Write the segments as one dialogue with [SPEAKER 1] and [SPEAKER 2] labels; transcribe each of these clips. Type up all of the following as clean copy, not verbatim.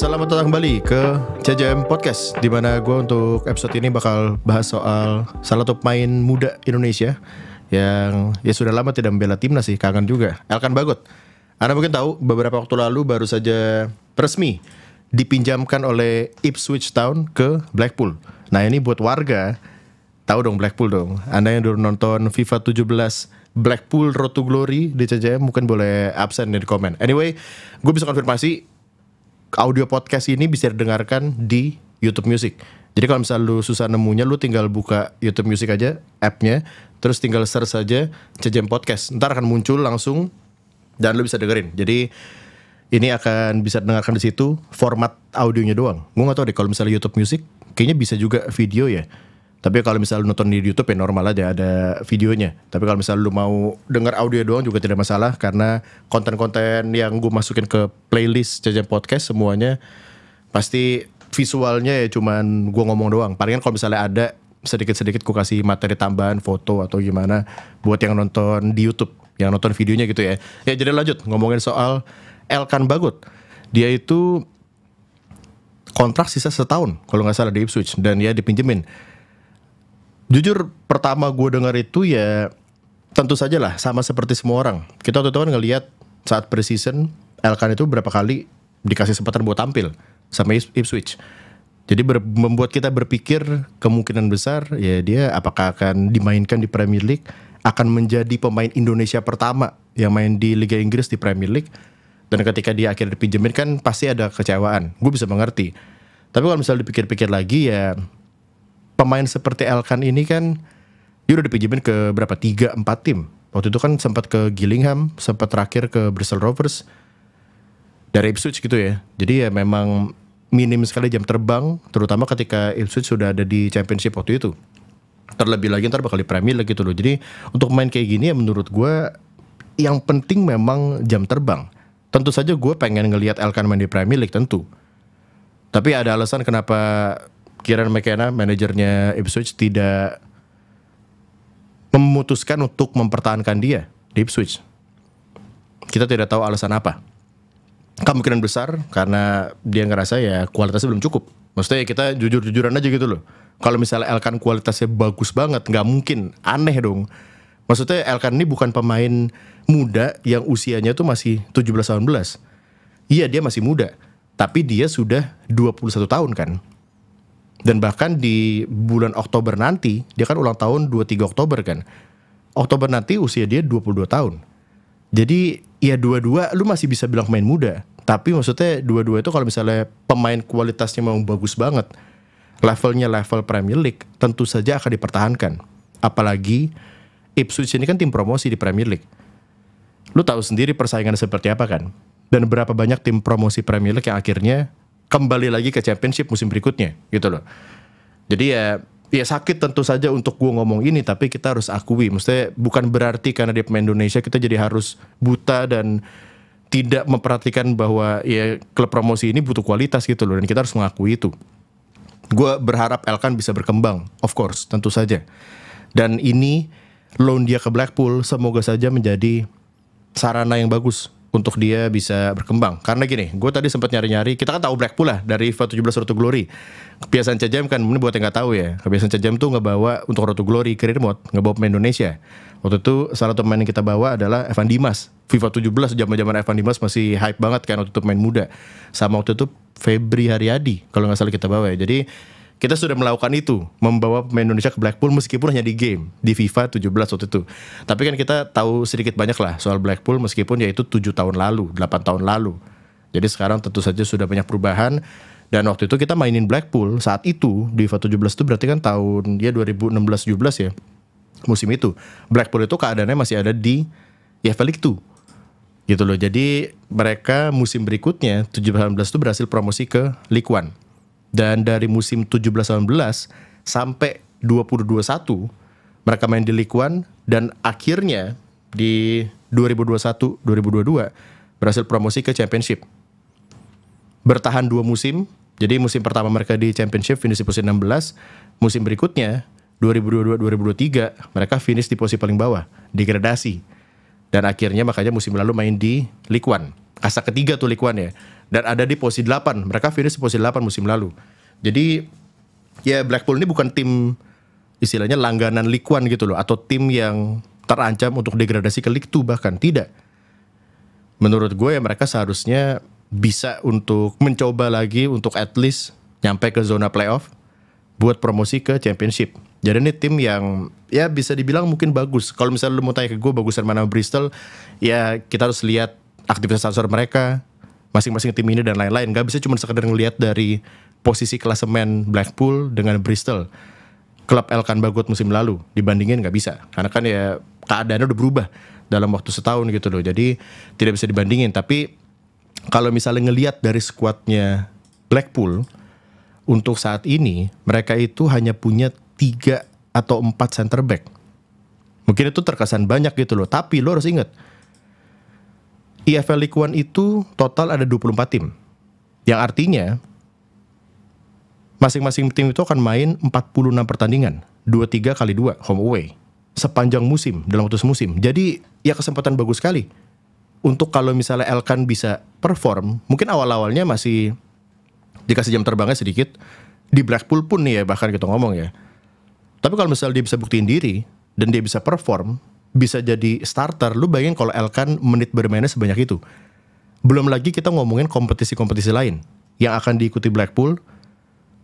[SPEAKER 1] Selamat datang kembali ke CJM Podcast, di mana gue untuk episode ini bakal bahas soal salah satu pemain muda Indonesia yang ya sudah lama tidak membela timnas sih, kangen juga, Elkan Bagot. Anda mungkin tahu beberapa waktu lalu baru saja resmi dipinjamkan oleh Ipswich Town ke Blackpool. Nah ini buat warga, tahu dong Blackpool dong. Anda yang dulu nonton FIFA 17 Blackpool Road to Glory di CJM mungkin boleh absen di komen. Anyway, gue bisa konfirmasi audio podcast ini bisa didengarkan di YouTube Music. Jadi kalau misalnya lu susah nemunya, lu tinggal buka YouTube Music aja, app-nya, terus tinggal search saja CJM Podcast. Ntar akan muncul langsung dan lu bisa dengerin. Jadi ini akan bisa didengarkan di situ, format audionya doang. Gue gak tau deh kalau misalnya YouTube Music, kayaknya bisa juga video ya. Tapi kalau misalnya lu nonton di YouTube ya normal aja ada videonya. Tapi kalau misalnya lu mau denger audio doang juga tidak masalah, karena konten-konten yang gue masukin ke playlist CJM Podcast semuanya pasti visualnya ya cuman gue ngomong doang. Palingan kalau misalnya ada sedikit-sedikit gue kasih materi tambahan, foto atau gimana buat yang nonton di YouTube, yang nonton videonya gitu ya. Ya jadi lanjut ngomongin soal Elkan Bagot. Dia itu kontrak sisa setahun kalau gak salah di Ipswich, dan dia dipinjemin. Jujur pertama gue dengar itu ya tentu saja lah sama seperti semua orang. Kita waktu itu kan ngelihat saat pre-season Elkan itu berapa kali dikasih kesempatan buat tampil sama Ipswich. Jadi membuat kita berpikir kemungkinan besar ya dia apakah akan dimainkan di Premier League, akan menjadi pemain Indonesia pertama yang main di Liga Inggris di Premier League. Dan ketika dia akhirnya dipinjemin kan pasti ada kecewaan. Gue bisa mengerti. Tapi kalau misalnya dipikir-pikir lagi ya, pemain seperti Elkan ini kan dia udah dipinjemin ke berapa, 3-4 tim. Waktu itu kan sempat ke Gillingham, sempat terakhir ke Bristol Rovers dari Ipswich gitu ya. Jadi ya memang minim sekali jam terbang, terutama ketika Ipswich sudah ada di Championship waktu itu. Terlebih lagi ntar bakal di Premier League gitu loh. Jadi untuk main kayak gini ya menurut gue yang penting memang jam terbang. Tentu saja gue pengen ngelihat Elkan main di Premier League tentu. Tapi ada alasan kenapa Kieran McKenna, manajernya Ipswich, tidak memutuskan untuk mempertahankan dia di Ipswich. Kita tidak tahu alasan apa. Kemungkinan besar karena dia ngerasa ya kualitasnya belum cukup. Maksudnya kita jujur-jujuran aja gitu loh. Kalau misalnya Elkan kualitasnya bagus banget, nggak mungkin, aneh dong. Maksudnya Elkan ini bukan pemain muda yang usianya tuh masih 17-18. Iya dia masih muda, tapi dia sudah 21 tahun kan. Dan bahkan di bulan Oktober nanti, dia kan ulang tahun 23 Oktober kan. Oktober nanti usia dia 22 tahun. Jadi ya dua-dua lu masih bisa bilang pemain muda. Tapi maksudnya dua-dua itu kalau misalnya pemain kualitasnya memang bagus banget, levelnya level Premier League, tentu saja akan dipertahankan. Apalagi Ipswich ini kan tim promosi di Premier League. Lu tahu sendiri persaingan seperti apa kan. Dan berapa banyak tim promosi Premier League yang akhirnya kembali lagi ke Championship musim berikutnya gitu loh. Jadi ya sakit tentu saja untuk gue ngomong ini, tapi kita harus akui, maksudnya bukan berarti karena dia pemain Indonesia kita jadi harus buta dan tidak memperhatikan bahwa ya klub promosi ini butuh kualitas gitu loh, dan kita harus mengakui itu. Gue berharap Elkan bisa berkembang, of course, tentu saja. Dan ini loan dia ke Blackpool semoga saja menjadi sarana yang bagus untuk dia bisa berkembang. Karena gini, gue tadi sempat nyari-nyari, kita kan tahu Blackpool lah dari FIFA 17 Road to Glory. Kebiasaan CJM kan, ini buat yang gak tahu ya, kebiasaan CJM tuh ngebawa untuk Road to Glory Career Mode, ngebawa pemain Indonesia. Waktu itu salah satu pemain yang kita bawa adalah Evan Dimas. FIFA 17 zaman-zaman Evan Dimas masih hype banget kan waktu itu, pemain muda. Sama waktu itu Febri Haryadi kalau gak salah kita bawa ya. Jadi kita sudah melakukan itu, membawa pemain Indonesia ke Blackpool meskipun hanya di game, di FIFA 17 waktu itu. Tapi kan kita tahu sedikit banyak lah soal Blackpool meskipun ya itu 7 tahun lalu, 8 tahun lalu. Jadi sekarang tentu saja sudah banyak perubahan. Dan waktu itu kita mainin Blackpool saat itu di FIFA 17 itu berarti kan tahun ya 2016-17 ya, musim itu. Blackpool itu keadaannya masih ada di UEFA League 2 gitu loh. Jadi mereka musim berikutnya 17-18 itu berhasil promosi ke League 1. Dan dari musim 17-18 sampai 2021 mereka main di League 1, dan akhirnya di 2021-2022 berhasil promosi ke Championship. Bertahan 2 musim. Jadi musim pertama mereka di Championship finish di posisi 16. Musim berikutnya 2022-2023 mereka finish di posisi paling bawah, degradasi. Dan akhirnya makanya musim lalu main di League 1. kasta ketiga tuh League One ya. Dan ada di posisi 8. Mereka finish di posisi 8 musim lalu. Jadi ya Blackpool ini bukan tim istilahnya langganan League One gitu loh, atau tim yang terancam untuk degradasi ke League 2 bahkan tidak. Menurut gue ya mereka seharusnya bisa untuk mencoba lagi untuk at least nyampe ke zona playoff buat promosi ke championship. Jadi ini tim yang ya bisa dibilang mungkin bagus. Kalau misalnya lu mau tanya ke gue bagusan mana Bristol, ya kita harus lihat aktivitas transfer mereka, masing-masing tim ini dan lain-lain. Gak bisa cuma sekedar ngelihat dari posisi klasemen Blackpool dengan Bristol, klub Elkan Bagot musim lalu, dibandingin gak bisa. Karena kan ya keadaannya udah berubah dalam waktu setahun gitu loh. Jadi tidak bisa dibandingin. Tapi kalau misalnya ngelihat dari skuadnya Blackpool, untuk saat ini mereka itu hanya punya 3 atau 4 center back. Mungkin itu terkesan banyak gitu loh. Tapi lo harus ingat, EFL League One itu total ada 24 tim. Yang artinya masing-masing tim itu akan main 46 pertandingan, 23 kali 2 home away sepanjang musim, dalam waktu semusim. Jadi ya kesempatan bagus sekali untuk kalau misalnya Elkan bisa perform. Mungkin awal-awalnya masih dikasih jam terbangnya sedikit. Di Blackpool pun nih ya, bahkan kita ngomong ya. Tapi kalau misalnya dia bisa buktiin diri dan dia bisa perform, bisa jadi starter, lu bayangin kalau Elkan menit bermainnya sebanyak itu. Belum lagi kita ngomongin kompetisi-kompetisi lain yang akan diikuti Blackpool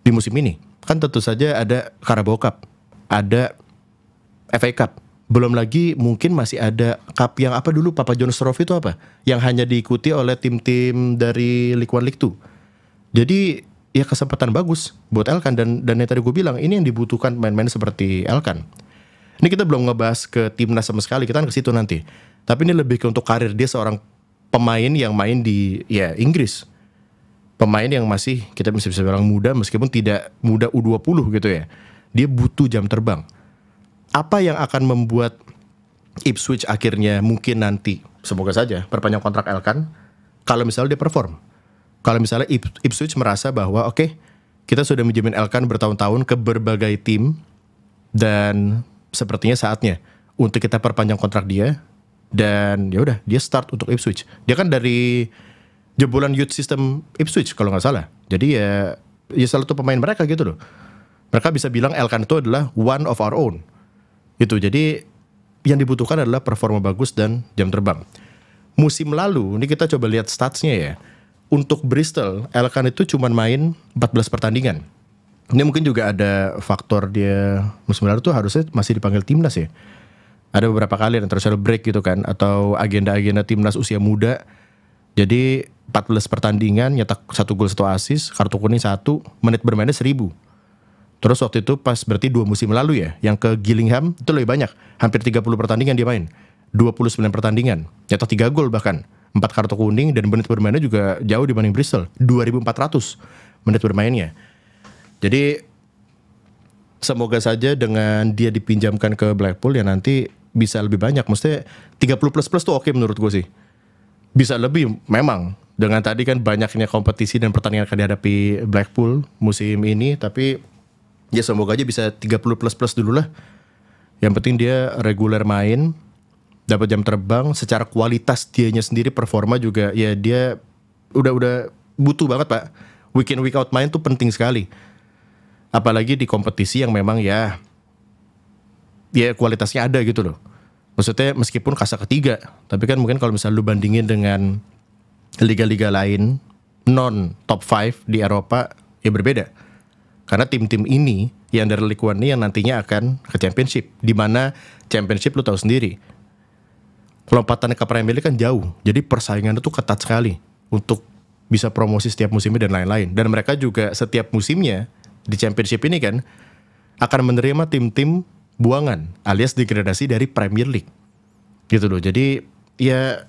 [SPEAKER 1] di musim ini. Kan tentu saja ada Carabao Cup, ada FA Cup. Belum lagi mungkin masih ada cup yang apa dulu, Papa John's Trophy itu apa? Yang hanya diikuti oleh tim-tim dari League One, League 2. Jadi ya kesempatan bagus buat Elkan. Dan yang tadi gue bilang, ini yang dibutuhkan main-main seperti Elkan. Ini kita belum ngebahas ke timnas sama sekali, kita kan ke situ nanti. Tapi ini lebih ke untuk karir dia seorang pemain yang main di ya Inggris. Pemain yang masih kita bisa bilang muda, meskipun tidak muda U20 gitu ya. Dia butuh jam terbang. Apa yang akan membuat Ipswich akhirnya mungkin nanti, semoga saja, perpanjang kontrak Elkan kalau misalnya dia perform. Kalau misalnya Ipswich merasa bahwa oke, kita sudah menjamin Elkan bertahun-tahun ke berbagai tim dan sepertinya saatnya untuk kita perpanjang kontrak dia, dan ya udah dia start untuk Ipswich. Dia kan dari jebolan youth system Ipswich kalau nggak salah. Jadi ya salah satu pemain mereka gitu loh. Mereka bisa bilang Elkan itu adalah one of our own. Itu jadi yang dibutuhkan adalah performa bagus dan jam terbang. Musim lalu ini kita coba lihat statsnya ya. Untuk Bristol, Elkan itu cuma main 14 pertandingan. Ini mungkin juga ada faktor dia musim lalu tuh harusnya masih dipanggil timnas ya. Ada beberapa kali yang terus break gitu kan, atau agenda-agenda timnas usia muda. Jadi 14 pertandingan, nyetak 1 gol 1 assist, kartu kuning 1, menit bermainnya 1000. Terus waktu itu pas berarti 2 musim lalu ya, yang ke Gillingham itu lebih banyak, hampir 30 pertandingan dia main. 29 pertandingan, nyetak 3 gol bahkan. 4 kartu kuning, dan menit bermainnya juga jauh dibanding Bristol, 2400 menit bermainnya. Jadi semoga saja dengan dia dipinjamkan ke Blackpool ya nanti bisa lebih banyak. Maksudnya 30 plus tuh oke menurut gue sih. Bisa lebih memang, dengan tadi kan banyaknya kompetisi dan pertandingan akan dihadapi Blackpool musim ini. Tapi ya semoga aja bisa 30 plus dulu lah. Yang penting dia reguler main, dapat jam terbang, secara kualitas dianya sendiri, performa juga ya dia udah butuh banget Pak. Week in week out main tuh penting sekali. Apalagi di kompetisi yang memang ya kualitasnya ada gitu loh. Maksudnya meskipun kasta ketiga, tapi kan mungkin kalau misalnya lu bandingin dengan liga-liga lain non top 5 di Eropa ya berbeda. Karena tim-tim ini yang dari League One ini yang nantinya akan ke Championship, di mana Championship lu tahu sendiri, lompatannya ke Premier League kan jauh. Jadi persaingannya tuh ketat sekali untuk bisa promosi setiap musimnya dan lain-lain. Dan mereka juga setiap musimnya di Championship ini kan akan menerima tim-tim buangan alias degradasi dari Premier League. Gitu loh. Jadi ya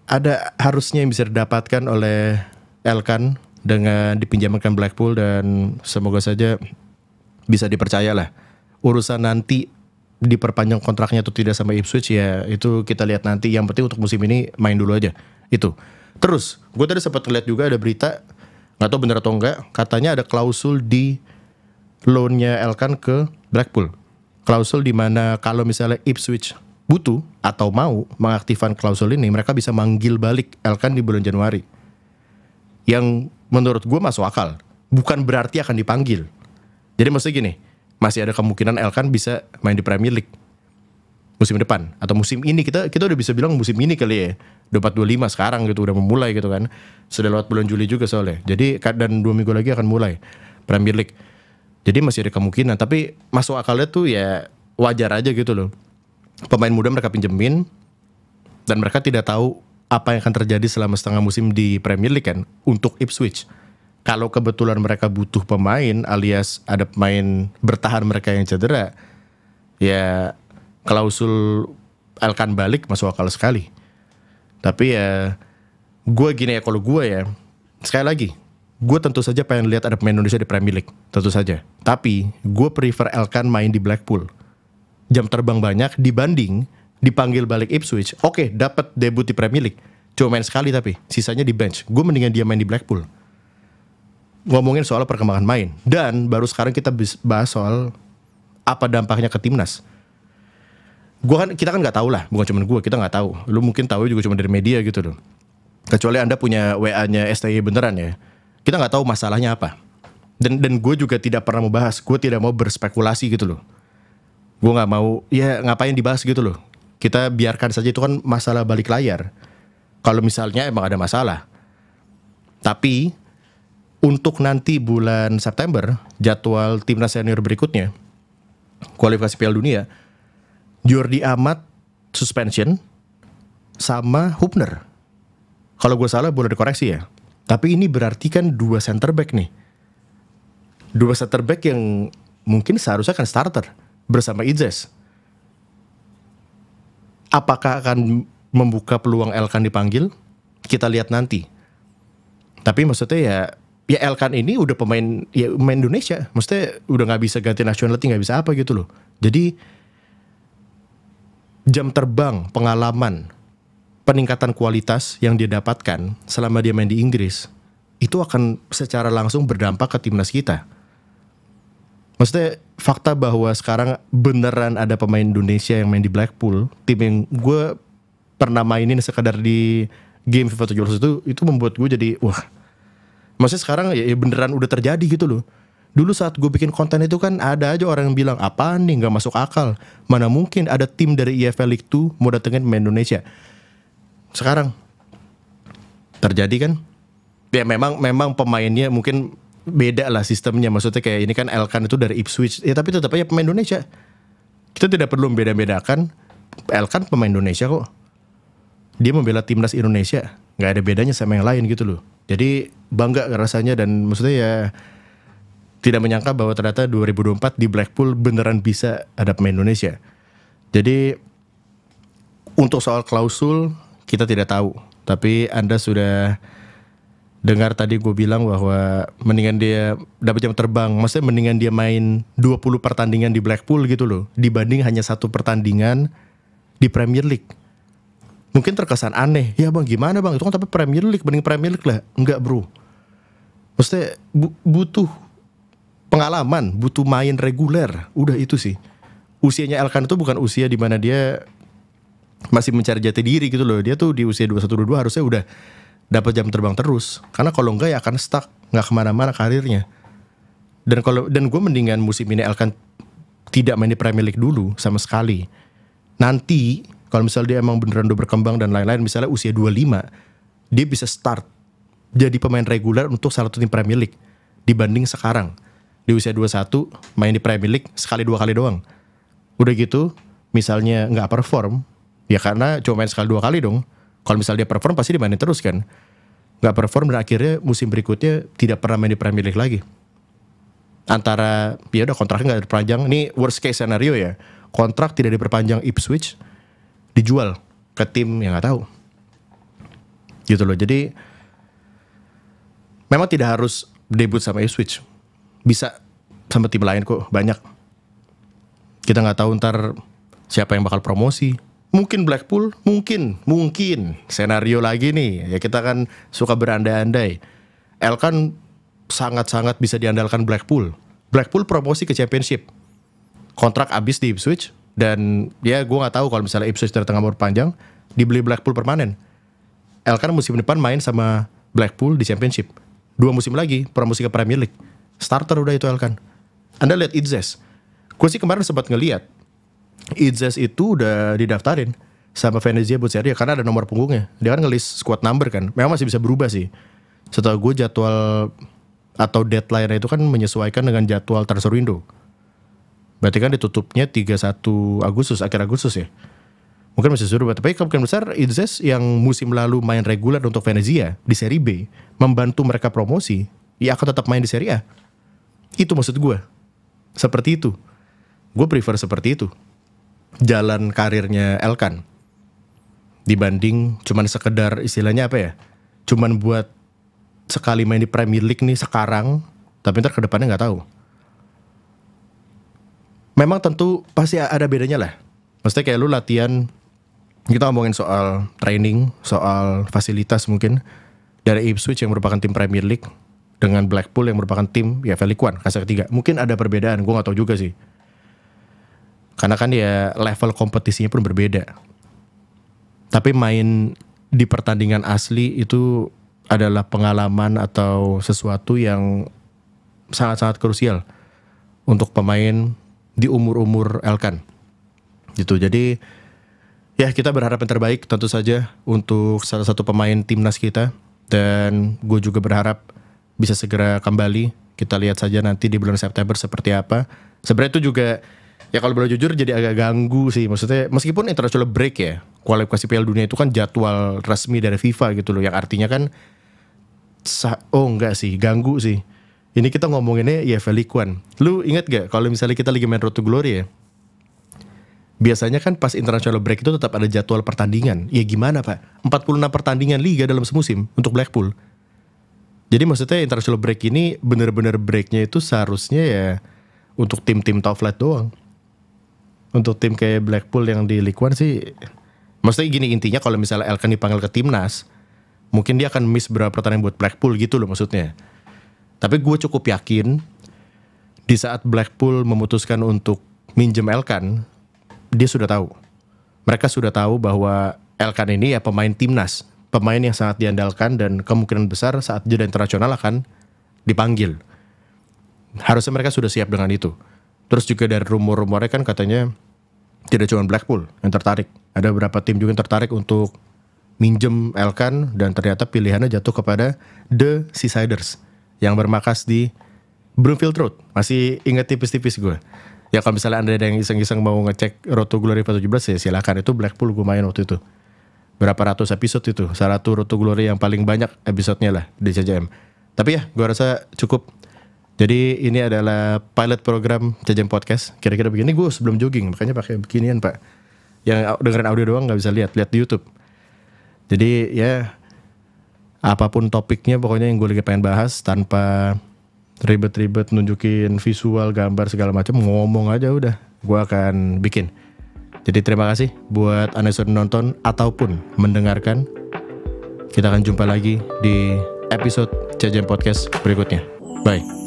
[SPEAKER 1] ada harusnya yang bisa didapatkan oleh Elkan dengan dipinjamkan Blackpool, dan semoga saja bisa dipercaya lah. Urusan nanti diperpanjang kontraknya atau tidak sama Ipswich ya itu kita lihat nanti. Yang penting untuk musim ini main dulu aja. Itu. Terus gue tadi sempat ngeliat juga ada berita, nggak tahu bener atau enggak, katanya ada klausul di loan-nya Elkan ke Blackpool. Klausul di mana kalau misalnya Ipswich butuh atau mau mengaktifkan klausul ini, mereka bisa manggil balik Elkan di bulan Januari. Yang menurut gue masuk akal. Bukan berarti akan dipanggil. Jadi maksudnya gini, masih ada kemungkinan Elkan bisa main di Premier League musim depan atau musim ini. Kita udah bisa bilang musim ini kali ya. 24-25 sekarang gitu udah memulai gitu kan. Sudah lewat bulan Juli juga soalnya. Jadi dan 2 minggu lagi akan mulai Premier League. Jadi masih ada kemungkinan, tapi masuk akalnya tuh ya wajar aja gitu loh. Pemain muda mereka pinjemin dan mereka tidak tahu apa yang akan terjadi selama setengah musim di Premier League kan untuk Ipswich. Kalau kebetulan mereka butuh pemain alias ada pemain bertahan mereka yang cedera, ya klausul Elkan balik masuk akal sekali. Tapi ya gue gini ya, kalau gue ya sekali lagi gue tentu saja pengen lihat ada pemain Indonesia di Premier League, tentu saja. Tapi gue prefer Elkan main di Blackpool. Jam terbang banyak dibanding dipanggil balik Ipswich. Oke, dapat debut di Premier League, cuma main sekali tapi sisanya di bench. Gue mendingan dia main di Blackpool. Ngomongin soal perkembangan main, dan baru sekarang kita bahas soal apa dampaknya ke timnas. Kita kan nggak tahu lah, bukan cuma gue, kita nggak tahu. Lu mungkin tahu juga cuma dari media gitu loh. Kecuali Anda punya WA-nya STY beneran ya. Kita nggak tahu masalahnya apa. Dan gue juga tidak pernah mau bahas. Gue tidak mau berspekulasi gitu loh. Gue nggak mau, ya ngapain dibahas gitu loh. Kita biarkan saja, itu kan masalah balik layar. Kalau misalnya emang ada masalah. Tapi untuk nanti bulan September, jadwal timnas senior berikutnya, kualifikasi Piala Dunia, Jordi Amat suspension sama Hubner. Kalau gue salah boleh dikoreksi ya. Tapi ini berarti kan 2 center back nih. 2 center back yang mungkin seharusnya kan starter bersama Izes. Apakah akan membuka peluang Elkan dipanggil? Kita lihat nanti. Tapi maksudnya ya Elkan ini udah pemain Indonesia. Maksudnya udah nggak bisa ganti nationality, nggak bisa apa gitu loh. Jadi jam terbang, pengalaman, peningkatan kualitas yang dia dapatkan selama dia main di Inggris, itu akan secara langsung berdampak ke timnas kita. Maksudnya fakta bahwa sekarang beneran ada pemain Indonesia yang main di Blackpool, tim yang gue pernah mainin sekedar di game FIFA 17 itu membuat gue jadi wah. Maksudnya sekarang ya beneran udah terjadi gitu loh. Dulu saat gue bikin konten itu kan ada aja orang yang bilang, apaan nih gak masuk akal. Mana mungkin ada tim dari EFL League 2 mau datengin pemain Indonesia. Sekarang terjadi kan. Ya memang pemainnya mungkin beda lah sistemnya. Maksudnya kayak ini kan Elkan itu dari Ipswich. Ya tapi tetap aja pemain Indonesia. Kita tidak perlu membeda-bedakan. Elkan pemain Indonesia kok. Dia membela timnas Indonesia. Gak ada bedanya sama yang lain gitu loh. Jadi bangga rasanya, dan maksudnya ya tidak menyangka bahwa ternyata 2024 di Blackpool beneran bisa ada pemain Indonesia. Jadi untuk soal klausul kita tidak tahu. Tapi Anda sudah dengar tadi gue bilang bahwa mendingan dia dapat jam terbang. Maksudnya mendingan dia main 20 pertandingan di Blackpool gitu loh, dibanding hanya 1 pertandingan di Premier League. Mungkin terkesan aneh. Ya bang, gimana bang? Itu kan tapi Premier League, banding Premier League lah. Enggak bro. Maksudnya butuh pengalaman, butuh main reguler. Udah itu sih. Usianya Elkan itu bukan usia di mana dia masih mencari jati diri gitu loh. Dia tuh di usia 21-22 harusnya udah dapat jam terbang terus. Karena kalau enggak ya akan stuck, nggak kemana-mana karirnya. Dan gue mendingan musim ini Elkan tidak main di Premier League dulu sama sekali. Nanti kalau misalnya dia emang beneran udah berkembang dan lain-lain, misalnya usia 25, dia bisa start jadi pemain reguler untuk salah satu tim Premier League. Dibanding sekarang di usia 21 main di Premier League sekali 2 kali doang. Udah gitu misalnya nggak perform, ya karena cuma main sekali 2 kali dong. Kalau misalnya dia perform pasti dimainin terus kan. Nggak perform dan akhirnya musim berikutnya tidak pernah main di Premier League lagi. Antara ya udah kontraknya nggak diperpanjang. Ini worst case scenario ya, kontrak tidak diperpanjang Ipswich, dijual ke tim yang nggak tahu gitu loh. Jadi memang tidak harus debut sama Ipswich, bisa sama tim lain kok, banyak. Kita nggak tahu ntar siapa yang bakal promosi. Mungkin Blackpool, mungkin senario lagi nih. Ya kita kan suka berandai-andai. Elkan sangat-sangat bisa diandalkan Blackpool. Blackpool promosi ke Championship. Kontrak habis di Ipswich, Dan ya gue nggak tahu kalau misalnya Ipswich dari tengah umur panjang dibeli Blackpool permanen. Elkan musim depan main sama Blackpool di Championship. 2 musim lagi promosi ke Premier League. Starter udah itu Elkan. Anda lihat Idzes. Gue sih kemarin sempat ngeliat Idzes itu udah didaftarin sama Venezia buat Serie A karena ada nomor punggungnya. Dia kan ngelis squad number kan. Memang masih bisa berubah sih. Setelah gue jadwal atau deadline itu kan menyesuaikan dengan jadwal transfer window. Berarti kan ditutupnya 31 Agustus, akhir Agustus ya. Mungkin masih suruh, tapi kemungkinan besar Idzes yang musim lalu main reguler untuk Venezia di Serie B membantu mereka promosi, ya akan tetap main di Serie A. Itu maksud gue. Seperti itu. Gue prefer seperti itu. Jalan karirnya Elkan dibanding cuman sekedar istilahnya apa ya? Cuman buat sekali main di Premier League nih sekarang, tapi ntar kedepannya nggak tahu. Memang tentu pasti ada bedanya lah. Maksudnya kayak lu latihan, kita ngomongin soal training, soal fasilitas mungkin dari Ipswich yang merupakan tim Premier League dengan Blackpool yang merupakan tim ya League One kasta ketiga. Mungkin ada perbedaan, gue nggak tahu juga sih. Karena kan ya level kompetisinya pun berbeda. Tapi main di pertandingan asli itu adalah pengalaman atau sesuatu yang sangat-sangat krusial untuk pemain di umur-umur Elkan gitu. Jadi ya kita berharap yang terbaik tentu saja untuk salah satu pemain timnas kita. Dan gue juga berharap bisa segera kembali. Kita lihat saja nanti di bulan September seperti apa. Sebenarnya itu juga ya kalau boleh jujur jadi agak ganggu sih. Maksudnya meskipun international break ya, kualifikasi Piala Dunia itu kan jadwal resmi dari FIFA gitu loh. Yang artinya kan enggak sih, ganggu sih. Ini kita ngomonginnya ya League One. Lu inget gak kalau misalnya kita lagi main Road to Glory ya, biasanya kan pas international break itu tetap ada jadwal pertandingan. Ya gimana pak, 46 pertandingan liga dalam semusim untuk Blackpool. Jadi maksudnya international break ini bener-bener breaknya itu seharusnya ya untuk tim-tim top flight doang. Untuk tim kayak Blackpool yang di League One sih, maksudnya gini, intinya kalau misalnya Elkan dipanggil ke timnas, mungkin dia akan miss beberapa pertandingan buat Blackpool gitu loh maksudnya. Tapi gue cukup yakin di saat Blackpool memutuskan untuk minjem Elkan, dia sudah tahu. Mereka sudah tahu bahwa Elkan ini ya pemain timnas, pemain yang sangat diandalkan dan kemungkinan besar saat jeda internasional akan dipanggil. Harusnya mereka sudah siap dengan itu. Terus juga dari rumor-rumornya kan katanya tidak cuma Blackpool yang tertarik. Ada beberapa tim juga yang tertarik untuk minjem Elkan dan ternyata pilihannya jatuh kepada The Seasiders yang bermarkas di Broomfield Road. Masih ingat tipis-tipis gue. Ya kalau misalnya Anda ada yang iseng-iseng mau ngecek Road to Glory 17 ya silakan. Itu Blackpool gue main waktu itu. Berapa ratus episode itu. Salah satu Road to Glory yang paling banyak episodenya lah di CJM. Tapi ya gue rasa cukup. Jadi ini adalah pilot program CJM Podcast. Kira-kira begini, gue sebelum jogging makanya pakai beginian pak. Yang dengerin audio doang gak bisa lihat di YouTube. Jadi ya apapun topiknya pokoknya yang gue lagi pengen bahas tanpa ribet-ribet nunjukin visual, gambar segala macam, ngomong aja udah gue akan bikin. Jadi terima kasih buat Anda sudah nonton ataupun mendengarkan. Kita akan jumpa lagi di episode CJM Podcast berikutnya. Bye.